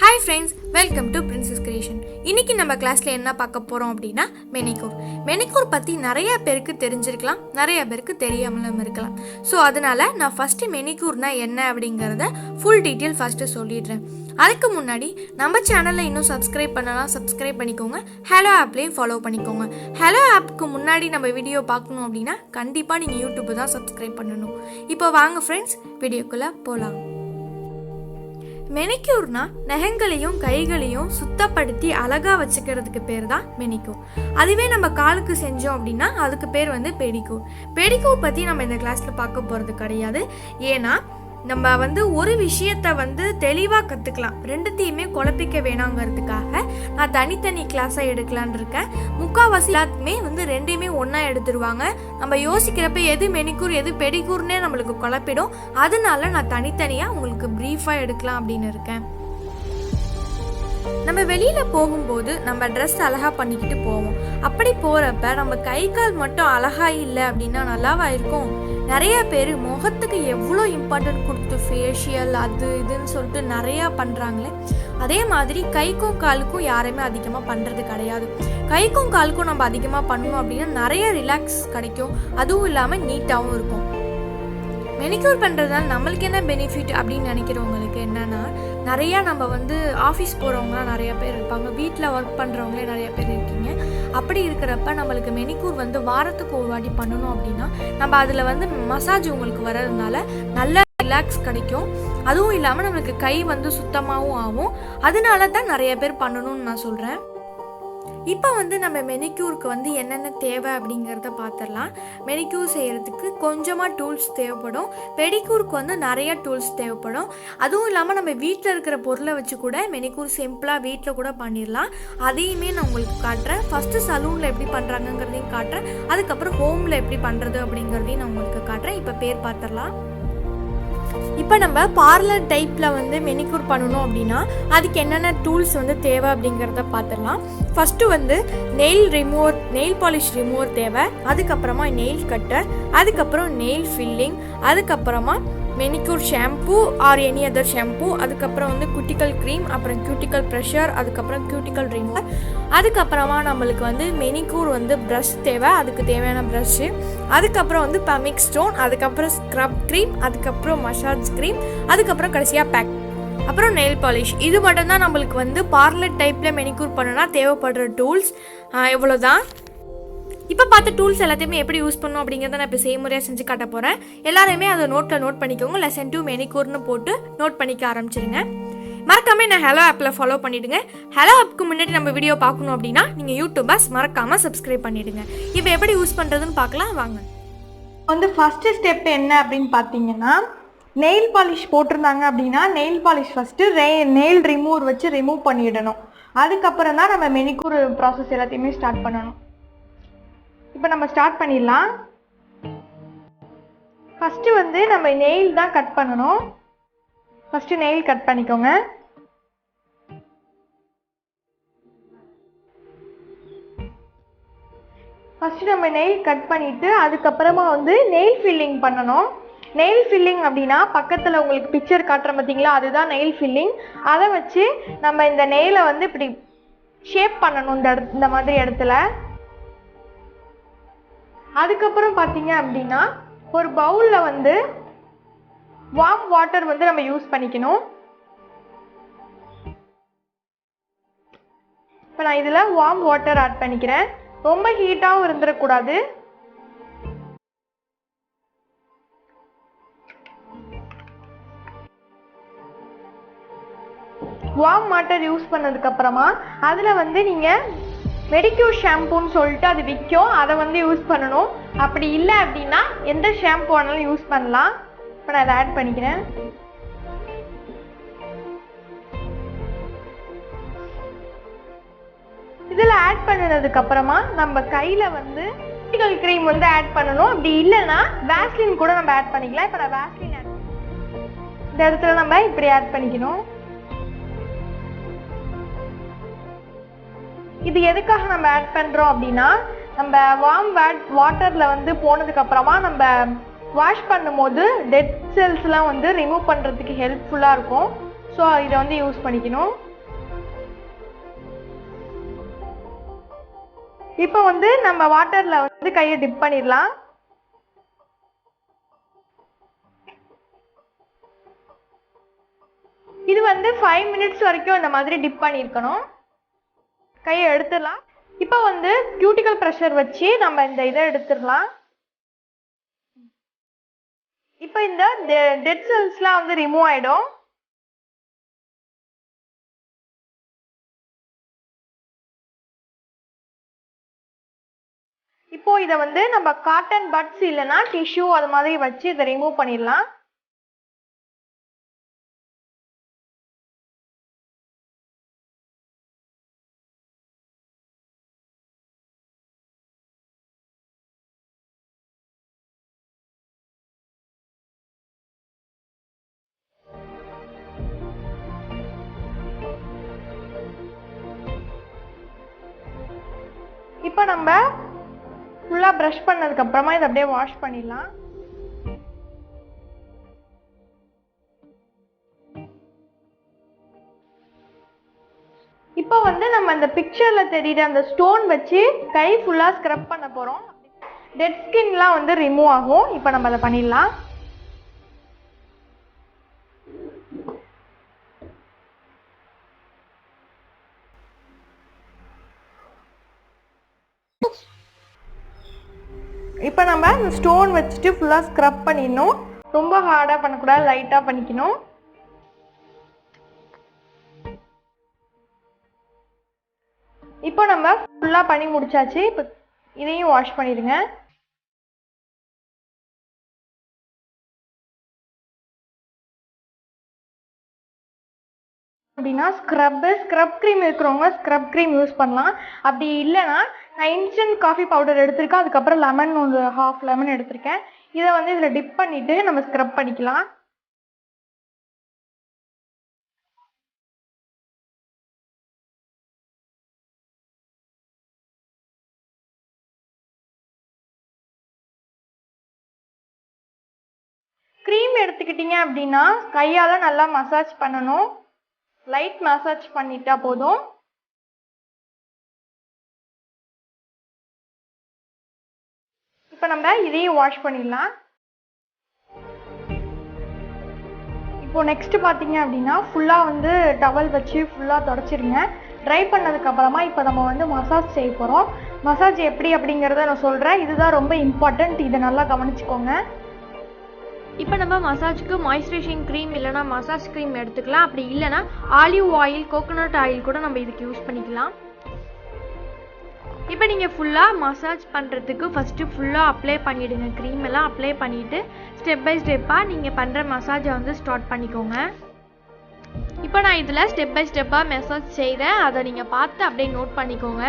Hi friends, welcome to Princess Creation. இன்னைக்கு நம்ம கிளாஸ்ல என்ன பார்க்க போறோம் அப்படின்னா மெனிக்யூர் பத்தி நிறைய பேருக்கு தெரிஞ்சிருக்கலாம், நிறைய பேருக்கு தெரியாமலும் இருக்கலாம். ஸோ அதனால நான் ஃபர்ஸ்ட் மெனிக்யூர்னா என்ன அப்படிங்கறத ஃபுல் டீட்டெயில் ஃபர்ஸ்ட் சொல்லிடுறேன். அதுக்கு முன்னாடி நம்ம சேனலை இன்னும் சப்ஸ்கிரைப் பண்ணலாம், சப்ஸ்கிரைப் பண்ணிக்கோங்க. ஹலோ ஆப்லேயும் ஃபாலோ பண்ணிக்கோங்க. ஹலோ ஆப்புக்கு முன்னாடி நம்ம வீடியோ பார்க்கணும் அப்படின்னா கண்டிப்பாக நீங்கள் யூடியூப் தான் சப்ஸ்கிரைப் பண்ணணும். இப்போ வாங்க ஃப்ரெண்ட்ஸ், வீடியோக்குள்ளே போகலாம். மெனிக்யூர்னா நகங்களையும் கைகளையும் சுத்தப்படுத்தி அழகா வச்சுக்கிறதுக்கு பேர் தான் மெனிக்யூர். அதுவே நம்ம காலுக்கு செஞ்சோம் அப்படின்னா அதுக்கு பேர் வந்து பெடிக்யூர். பெடிக்யூர் பற்றி நம்ம இந்த கிளாஸில் பார்க்க போகிறது கிடையாது. ஏன்னா நம்ம ஒரு விஷயத்தை தெளிவாக கற்றுக்கலாம், ரெண்டுத்தையுமே குழப்பிக்க வேணாங்கிறதுக்காக நான் தனித்தனி கிளாஸாக எடுக்கலான் இருக்கேன். முக்கால்வாசி எல்லாத்துக்குமே ரெண்டையுமே ஒன்றா எடுத்துருவாங்க. நம்ம யோசிக்கிறப்ப எது மெனிக்யூர் எது பெடிக்யூர்னே நம்மளுக்கு குழப்பிடும். அதனால நான் தனித்தனியாக உங்களுக்கு ப்ரீஃபாக எடுக்கலாம் அப்படின்னு இருக்கேன். நம்ம வெளியில் போகும்போது நம்ம ட்ரெஸ் அழகாக பண்ணிக்கிட்டு போவோம். அப்படி போகிறப்ப நம்ம கை கால் மட்டும் அழகாக இல்லை அப்படின்னா நல்லாவா இருக்கும்? நிறைய பேர் முகத்துக்கு எவ்வளோ இம்பார்ட்டன்ட் கொடுத்து ஃபேஷியல் அது இதுன்னு சொல்லிட்டு நிறையா பண்ணுறாங்களே, அதே மாதிரி கைக்கும் காலுக்கும் யாருமே அதிகமாக பண்ணுறது கிடையாது. கைக்கும் காலுக்கும் நம்ம அதிகமாக பண்ணணும் அப்படின்னா நிறைய ரிலாக்ஸ் கிடைக்கும், அதுவும் இல்லாமல் நீட்டாகவும் இருக்கும். மெனிக்யூர் பண்ணுறதுனால நம்மளுக்கு என்ன பெனிஃபிட் அப்படின்னு நினைக்கிறவங்களுக்கு என்னென்னா, நிறையா நம்ம ஆஃபீஸ் போகிறவங்களாம் நிறையா பேர் இருப்பாங்க, வீட்டில் ஒர்க் பண்ணுறவங்களே நிறையா பேர் இருக்கீங்க. அப்படி இருக்கிறப்ப நம்மளுக்கு மெனிக்யூர் வாரத்துக்கு ஒரு வாட்டி பண்ணணும் அப்படின்னா நம்ம அதில் மசாஜ் உங்களுக்கு வர்றதுனால நல்ல ரிலாக்ஸ் கிடைக்கும். அதுவும் இல்லாமல் நம்மளுக்கு கை சுத்தமாகவும் ஆகும். அதனால தான் நிறைய பேர் பண்ணணும்னு நான் சொல்கிறேன். இப்போ நம்ம மெனிக்யூருக்கு என்னென்ன தேவை அப்படிங்கிறத பார்த்துடலாம். மெனிக்யூர் செய்கிறதுக்கு கொஞ்சமாக டூல்ஸ் தேவைப்படும். பெடிக்யூருக்கு நிறைய டூல்ஸ் தேவைப்படும். அதுவும் இல்லாமல் நம்ம வீட்டில் இருக்கிற பொருளை வச்சு கூட மெனிக்யூர் சிம்பிளாக வீட்டில் கூட பண்ணிடலாம். அதையுமே நான் உங்களுக்கு காட்டுறேன். ஃபஸ்ட்டு சலூனில் எப்படி பண்ணுறாங்கங்கிறதையும் காட்டுறேன். அதுக்கப்புறம் ஹோமில் எப்படி பண்ணுறது அப்படிங்கிறதையும் நான் உங்களுக்கு காட்டுறேன். இப்போ பேர் பார்த்துடலாம். இப்போ நம்ம பார்லர் டைப்பில் மெனிக்யூர் பண்ணணும் அப்படின்னா அதுக்கு என்னென்ன டூல்ஸ் தேவை அப்படிங்கிறத பார்த்துடலாம். ஃபஸ்ட்டு நெயில் பாலிஷ் ரிமூவர் தேவை. அதுக்கப்புறமா நெயில் கட்டர், அதுக்கப்புறம் நெயில் ஃபில்லிங், அதுக்கப்புறமா manicure shampoo or any other shampoo, அதுக்கப்புறம் குட்டிக்கல் க்ரீம், அப்புறம் கியூட்டிக்கல் ப்ரெஷர், அதுக்கப்புறம் கியூட்டிக்கல் ரிமூவர். அதுக்கப்புறமா நம்மளுக்கு மெனிக்யூர் ப்ரஷ் தேவை, அதுக்கு தேவையான ப்ரஷ்ஷு. அதுக்கப்புறம் பமிக் ஸ்டோன், அதுக்கப்புறம் ஸ்க்ரப் க்ரீம், அதுக்கப்புறம் மசாஜ் க்ரீம், அதுக்கப்புறம் கடைசியாக பேக், அப்புறம் நெயில் பாலிஷ். இது மட்டும்தான் நம்மளுக்கு பார்லர் டைப்பில் மெனிக்யூர் பண்ணனா தேவைப்படுற டூல்ஸ். இவ்வளோதான். இப்போ பார்த்த டூல்ஸ் எல்லாத்தையுமே எப்படி யூஸ் பண்ணணும் அப்படிங்கிறத நான் இப்போ செய்முறையாக செஞ்சு காட்ட போகிறேன். எல்லாருமே அதை நோட் பண்ணிக்கோங்க. லெசன் 2 மெனிக்யூர்னு போட்டு நோட் பண்ணிக்க ஆரம்பிச்சிருங்க. மறக்காமல் நான் ஹலோ ஆப்பில் ஃபாலோ பண்ணிவிடுங்க. ஹலோ ஆப்புக்கு முன்னாடி நம்ம வீடியோ பார்க்கணும் அப்படின்னா நீங்கள் யூடியூபர்ஸ் மறக்காமல் சப்ஸ்கிரைப் பண்ணிவிடுங்க. இப்போ எப்படி யூஸ் பண்ணுறதுன்னு பார்க்கலாம் வாங்க. ஃபஸ்ட்டு ஸ்டெப் என்ன அப்படின்னு பார்த்தீங்கன்னா, நெயில் பாலிஷ் போட்டிருந்தாங்க அப்படின்னா nail polish first nail remover வச்சு ரிமூவ் பண்ணிடணும். அதுக்கப்புறம் தான் நம்ம மெனிக்யூர் ப்ராசஸ் எல்லாத்தையுமே ஸ்டார்ட் பண்ணணும். இப்போ நம்ம ஸ்டார்ட் பண்ணிடலாம். ஃபஸ்ட்டு நம்ம நெயில் தான் கட் பண்ணணும். ஃபஸ்ட்டு நெயில் கட் பண்ணிக்கோங்க. ஃபஸ்ட்டு நம்ம நெயில் கட் பண்ணிவிட்டு அதுக்கப்புறமா நெயில் ஃபில்லிங் பண்ணணும். நெயில் ஃபில்லிங் அப்படின்னா பக்கத்தில் உங்களுக்கு பிக்சர் காட்டுற பார்த்தீங்களா, அதுதான் நெயில் ஃபில்லிங். அதை வச்சு நம்ம இந்த நெயிலை இப்படி ஷேப் பண்ணணும் இந்த மாதிரி இடத்துல. அதுக்கப்புறம் பார்த்தீங்க அப்படின்னா ஒரு பவுலில் வார்ம் வாட்டர் நம்ம யூஸ் பண்ணிக்கணும். இப்போ நான் இதில் வார்ம் வாட்டர் ஆட் பண்ணிக்கிறேன். ரொம்ப ஹீட்டாகவும் இருந்துடக்கூடாது. வார்ம் வாட்டர் யூஸ் பண்ணதுக்கப்புறமா அதில் நீங்கள் மெடிக்யூர் ஷாம்பூன்னு சொல்லிட்டு அது விற்கும், அதை யூஸ் பண்ணணும். அப்படி இல்லை அப்படின்னா எந்த ஷாம்பு ஆனாலும் யூஸ் பண்ணலாம். இப்போ நான் அதை ஆட் பண்ணிக்கிறேன். இதில் ஆட் பண்ணினதுக்கப்புறமா நம்ம கையில் கியூட்டிக்கல் க்ரீம் ஆட் பண்ணணும். அப்படி இல்லைன்னா வேஸ்லின் கூட நம்ம ஆட் பண்ணிக்கலாம். இப்போ நான் வேஸ்லின் ஆட் இந்த இடத்துல நம்ம இப்படி ஆட் பண்ணிக்கணும். இது எதுக்காக நம்ம ஆட் பண்ணுறோம் அப்படின்னா, நம்ம வார்ம் வாட்டரில் போனதுக்கப்புறமா நம்ம வாஷ் பண்ணும்போது டெட் செல்ஸ்லாம் ரிமூவ் பண்ணுறதுக்கு ஹெல்ப்ஃபுல்லாக இருக்கும். ஸோ இதை வந்து யூஸ் பண்ணிக்கணும். இப்போ வந்து நம்ம வாட்டர்ல வந்து கையை டிப் பண்ணிடலாம். இது வந்து 5 மினிட்ஸ் வரைக்கும் இந்த மாதிரி டிப் பண்ணியிருக்கணும். கையை எடுத்துடலாம். இப்போ வந்து கியூட்டிக்கல் ப்ரெஷர் வச்சு நம்ம இந்த இதை எடுத்துடலாம். இப்போ இந்த டெட் செல்ஸ்லாம் வந்து ரிமூவ் ஆயிடும். இப்போ இதை வந்து நம்ம காட்டன் பட்ஸ் இல்லைன்னா டிஷ்யூ அது மாதிரி வச்சு இதை ரிமூவ் பண்ணிடலாம். இப்போ நம்ம ஃபுல்லாக ப்ரஷ் பண்ணதுக்கு அப்புறமா இதை அப்படியே வாஷ் பண்ணிடலாம். இப்போ வந்து நம்ம இந்த பிக்சர்ல தெரியுற அந்த ஸ்டோன் வச்சு கை ஃபுல்லா ஸ்க்ரப் பண்ண போறோம். டெட் ஸ்கின்லாம் வந்து ரிமூவ் ஆகும். இப்போ நம்ம அதை பண்ணிடலாம். இப்போ நம்ம இந்த ஸ்டோன் வச்சுட்டு ஃபுல்லாக ஸ்க்ரப் பண்ணிடணும். ரொம்ப ஹார்டாக பண்ணக்கூடாது, லைட்டாக பண்ணிக்கணும். இப்போ நம்ம ஃபுல்லாக பண்ணி முடிச்சாச்சு. இப்போ இதையும் வாஷ் பண்ணிடுங்க. அப்படின்னா ஸ்க்ரப் க்ரீம் இருக்கிறவங்க ஸ்க்ரப் க்ரீம் யூஸ் பண்ணலாம். அப்படி இல்லைன்னா நான் இன்ஸ்டன்ட் காஃபி பவுடர் எடுத்திருக்கேன். அதுக்கப்புறம் லெமன் ஒரு ஹாஃப் லெமன் எடுத்திருக்கேன். இதை வந்து இதில் டிப் பண்ணிவிட்டு நம்ம ஸ்க்ரப் பண்ணிக்கலாம். க்ரீம் எடுத்துக்கிட்டிங்க அப்படின்னா கையால் நல்லா மசாஜ் பண்ணணும். லைட் மசாஜ் பண்ணிட்டா போதும். இப்போ நம்ம இதையும் வாஷ் பண்ணிடலாம். இப்போ நெக்ஸ்ட் பார்த்தீங்க அப்படின்னா ஃபுல்லாக வந்து டவல் வச்சு ஃபுல்லாக தொடச்சிருங்க. ட்ரை பண்ணதுக்கு அப்புறமா இப்போ நம்ம வந்து மசாஜ் செய்ய போகிறோம். மசாஜ் எப்படி அப்படிங்கிறத நான் சொல்கிறேன். இதுதான் ரொம்ப இம்பார்ட்டண்ட். இதை நல்லா கவனிச்சுக்கோங்க. இப்போ நம்ம மசாஜுக்கு மாய்ஸ்சரைசிங் க்ரீம் இல்லைனா மசாஜ் க்ரீம் எடுத்துக்கலாம். அப்படி இல்லைனா ஆலிவ் ஆயில், கோகோனட் ஆயில் கூட நம்ம இதுக்கு யூஸ் பண்ணிக்கலாம். இப்போ நீங்கள் ஃபுல்லாக மசாஜ் பண்ணுறதுக்கு ஃபஸ்ட்டு ஃபுல்லாக அப்ளை பண்ணிவிடுங்க. க்ரீம் எல்லாம் அப்ளை பண்ணிவிட்டு ஸ்டெப் பை ஸ்டெப்பாக நீங்கள் பண்ணுற மசாஜை வந்து ஸ்டார்ட் பண்ணிக்கோங்க. இப்போ நான் இதில் ஸ்டெப் பை ஸ்டெப்பாக மசாஜ் செய்கிறேன். அதை நீங்கள் பார்த்து அப்படியே நோட் பண்ணிக்கோங்க.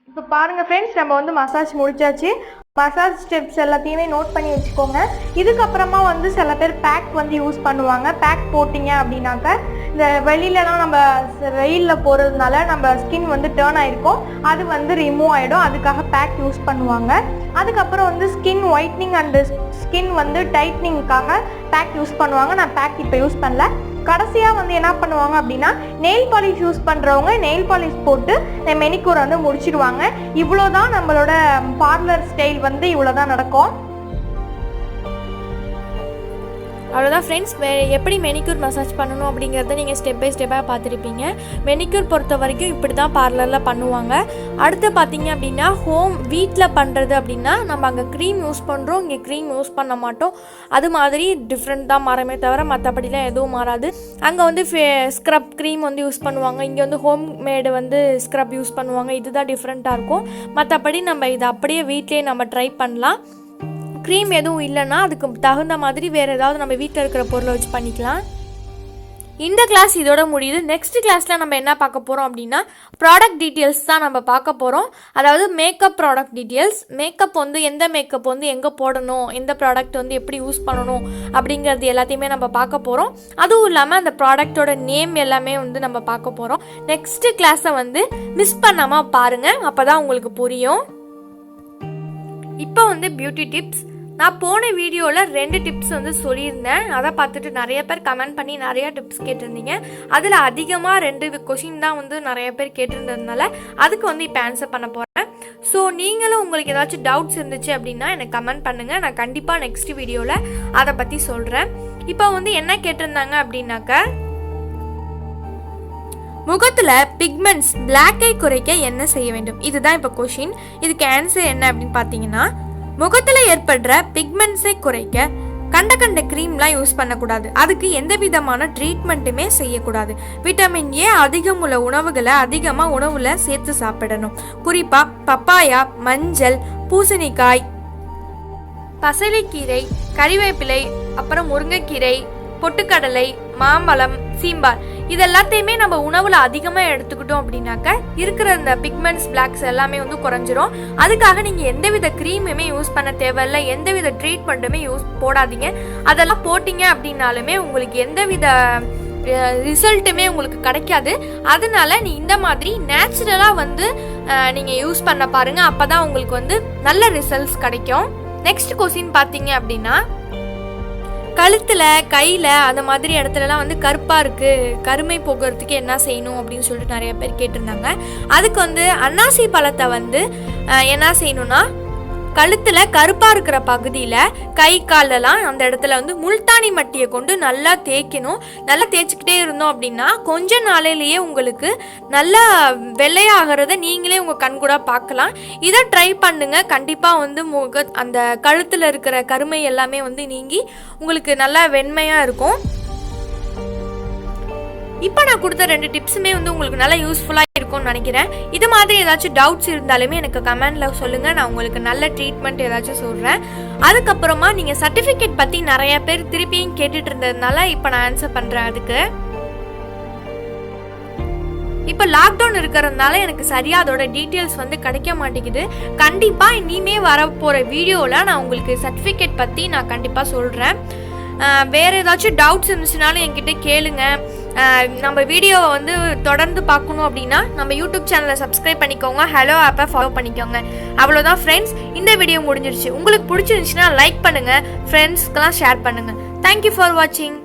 இப்போ பாருங்கள் ஃப்ரெண்ட்ஸ், நம்ம வந்து மசாஜ் முடிச்சாச்சு. மசாஜ் ஸ்டெப்ஸ் எல்லாத்தையுமே நோட் பண்ணி வச்சுக்கோங்க. இதுக்கப்புறமா வந்து சில பேர் பேக் வந்து யூஸ் பண்ணுவாங்க. பேக் போட்டிங்க அப்படின்னாக்க இந்த வெளியிலலாம் நம்ம வெயிலில் போகிறதுனால நம்ம ஸ்கின் வந்து டேர்ன் ஆகிருக்கும், அது வந்து ரிமூவ் ஆகிடும். அதுக்காக பேக் யூஸ் பண்ணுவாங்க. அதுக்கப்புறம் வந்து ஸ்கின் ஒயிட்னிங் அண்டு ஸ்கின் வந்து டைட்னிங்காக பேக் யூஸ் பண்ணுவாங்க. நான் பேக் இப்போ யூஸ் பண்ணல. கடைசியாக வந்து என்ன பண்ணுவாங்க அப்படின்னா, நெயில் பாலிஷ் யூஸ் பண்ணுறவங்க நெயில் பாலிஷ் போட்டு மெனிக்யூர் வந்து முடிச்சிடுவாங்க. இவ்வளோதான் நம்மளோட பார்லர் ஸ்டைல் வந்து இவ்வளோதான் நடக்கும். அவ்வளோதான் ஃப்ரெண்ட்ஸ். எப்படி மெனிக்யூர் மசாஜ் பண்ணணும் அப்படிங்கிறத நீங்கள் ஸ்டெப் பை ஸ்டெப்பாக பார்த்துருப்பீங்க. மெனிக்யூர் பொறுத்த வரைக்கும் இப்படி தான் பார்லரில் பண்ணுவாங்க. அடுத்து பார்த்தீங்க அப்படின்னா வீட்டில் பண்ணுறது அப்படின்னா நம்ம அங்கே க்ரீம் யூஸ் பண்ணுறோம், இங்கே க்ரீம் யூஸ் பண்ண மாட்டோம். அது மாதிரி டிஃப்ரெண்ட் தான் மாறமே தவிர மற்றபடிலாம் எதுவும் மாறாது. அங்கே வந்து ஸ்க்ரப் க்ரீம் வந்து யூஸ் பண்ணுவாங்க, இங்கே வந்து ஹோம் மேடு வந்து ஸ்க்ரப் யூஸ் பண்ணுவாங்க. இதுதான் டிஃப்ரெண்ட்டாக இருக்கும். மற்றபடி நம்ம இதை அப்படியே வீட்டிலே நம்ம ட்ரை பண்ணலாம். க்ரீம் எதுவும் இல்லைன்னா அதுக்கு தகுந்த மாதிரி வேறு ஏதாவது நம்ம வீட்டில் இருக்கிற பொருளை வச்சு பண்ணிக்கலாம். இந்த கிளாஸ் இதோட முடியுது. நெக்ஸ்ட் கிளாஸில் நம்ம என்ன பார்க்க போகிறோம் அப்படின்னா ப்ராடக்ட் டீட்டெயில்ஸ் தான் நம்ம பார்க்க போகிறோம். அதாவது மேக்கப் ப்ராடக்ட் டீட்டெயில்ஸ். மேக்கப் வந்து எந்த மேக்கப் வந்து எங்கே போடணும், எந்த ப்ராடக்ட் வந்து எப்படி யூஸ் பண்ணணும் அப்படிங்கிறது எல்லாத்தையுமே நம்ம பார்க்க போகிறோம். அதுவும் இல்லாமல் அந்த ப்ராடக்டோட நேம் எல்லாமே வந்து நம்ம பார்க்க போகிறோம். நெக்ஸ்ட் கிளாஸை வந்து மிஸ் பண்ணாமல் பாருங்கள், அப்போ தான் உங்களுக்கு புரியும். இப்போ வந்து பியூட்டி டிப்ஸ். நான் போன வீடியோவில் 2 டிப்ஸ் வந்து சொல்லியிருந்தேன். அதை பார்த்துட்டு நிறைய பேர் கமெண்ட் பண்ணி நிறைய டிப்ஸ் கேட்டிருந்தீங்க. அதில் அதிகமாக 2 கொஷின் தான் வந்து நிறைய பேர் கேட்டிருந்ததுனால அதுக்கு வந்து இப்போ ஆன்சர் பண்ண போகிறேன். ஸோ நீங்களும் உங்களுக்கு ஏதாச்சும் டவுட்ஸ் இருந்துச்சு அப்படின்னா எனக்கு கமெண்ட் பண்ணுங்கள். நான் கண்டிப்பாக நெக்ஸ்ட் வீடியோவில் அதை பற்றி சொல்கிறேன். இப்போ வந்து என்ன கேட்டிருந்தாங்க அப்படின்னாக்க, முகத்தில் பிக்மெண்ட்ஸ் பிளாக்கை குறைக்க என்ன செய்ய வேண்டும், இதுதான் இப்போ கொஷின். இதுக்கு ஆன்சர் என்ன அப்படின்னு பார்த்தீங்கன்னா, முகத்தில் ஏற்படுற பிக்மெண்ட்ஸை குறைக்க கண்ட க்ரீம்லாம் யூஸ் பண்ணக்கூடாது. அதுக்கு எந்த விதமான ட்ரீட்மெண்ட்டுமே செய்யக்கூடாது. விட்டமின் ஏ அதிகம் உள்ள உணவுகளை அதிகமாக உணவில் சேர்த்து சாப்பிடணும். குறிப்பாக பப்பாயா, மஞ்சள், பூசணிக்காய், பசலைக்கீரை, கறிவேப்பிலை, அப்புறம் முருங்கைக்கீரை, பொட்டுக்கடலை, மாம்பழம், சீம்பார், இதெல்லாத்தையுமே நம்ம உணவில் அதிகமாக எடுத்துக்கிட்டோம் அப்படின்னாக்க இருக்கிற இந்த பிக்மெண்ட்ஸ் பிளாக்ஸ் எல்லாமே வந்து குறைஞ்சிரும். அதுக்காக நீங்கள் எந்தவித க்ரீமுமே யூஸ் பண்ண தேவையில்லை, எந்தவித ட்ரீட்மெண்ட்டுமே போடாதீங்க. அதெல்லாம் போட்டிங்க அப்படின்னாலுமே உங்களுக்கு எந்தவித ரிசல்ட்டுமே உங்களுக்கு கிடைக்காது. அதனால நீ இந்த மாதிரி நேச்சுரலாக வந்து நீங்கள் யூஸ் பண்ண பாருங்கள். அப்போ தான் உங்களுக்கு வந்து நல்ல ரிசல்ட்ஸ் கிடைக்கும். நெக்ஸ்ட் கொஸ்டின் பார்த்தீங்க அப்படின்னா, கழுத்தில், கையில், அந்த மாதிரி இடத்துலலாம் வந்து கருப்பாக இருக்குது, கருமை போகிறதுக்கு என்ன செய்யணும் அப்படின்னு சொல்லிட்டு நிறைய பேர் கேட்டிருந்தாங்க. அதுக்கு வந்து அன்னாசி பழத்தை வந்து என்ன செய்யணும்னா, கழுத்தில் கருப்பாக இருக்கிற பகுதியில் கை காலெல்லாம் அந்த இடத்துல வந்து முல்தானி மட்டியை கொண்டு நல்லா தேய்க்கணும். நல்லா தேய்ச்சிக்கிட்டே இருந்தோம் அப்படின்னா கொஞ்ச நாளையிலேயே உங்களுக்கு நல்லா வெள்ளையாகிறத நீங்களே உங்கள் கண் கூட பார்க்கலாம். இதை ட்ரை பண்ணுங்க. கண்டிப்பாக வந்து அந்த கழுத்தில் இருக்கிற கருமை எல்லாமே வந்து நீங்கி உங்களுக்கு நல்லா வெண்மையாக இருக்கும். இப்போ நான் கொடுத்த 2 டிப்ஸுமே வந்து உங்களுக்கு நல்லா யூஸ்ஃபுல்லாக இருக்கும்னு நினைக்கிறேன். இது மாதிரி ஏதாச்சும் டவுட்ஸ் இருந்தாலுமே எனக்கு கமெண்டில் சொல்லுங்கள். நான் உங்களுக்கு நல்ல ட்ரீட்மெண்ட் ஏதாச்சும் சொல்கிறேன். அதுக்கப்புறமா நீங்கள் சர்டிஃபிகேட் பற்றி நிறைய பேர் திருப்பியும் கேட்டுட்டு இருந்ததுனால இப்போ நான் ஆன்சர் பண்ணுறேன். அதுக்கு இப்போ லாக்டவுன் இருக்கிறதுனால எனக்கு சரியாக அதோட டீட்டெயில்ஸ் வந்து கிடைக்க மாட்டேங்குது. கண்டிப்பாக இனிமே வரப்போகிற வீடியோவில் நான் உங்களுக்கு சர்டிஃபிகேட் பற்றி நான் கண்டிப்பாக சொல்கிறேன். வேறு ஏதாச்சும் டவுட்ஸ் இருந்துச்சுனாலும் என்கிட்ட கேளுங்க. நம்ம வீடியோவை வந்து தொடர்ந்து பார்க்கணும் அப்படின்னா நம்ம யூடியூப் சேனலை சப்ஸ்கிரைப் பண்ணிக்கோங்க, ஹலோ ஆப்பை ஃபாலோ பண்ணிக்கோங்க. அவ்வளோதான் ஃப்ரெண்ட்ஸ், இந்த வீடியோ முடிஞ்சிருச்சு. உங்களுக்கு பிடிச்சிருந்துச்சுன்னா லைக் பண்ணுங்கள், ஃப்ரெண்ட்ஸ்க்கெலாம் ஷேர் பண்ணுங்கள். தேங்க்யூ ஃபார் வாட்சிங்.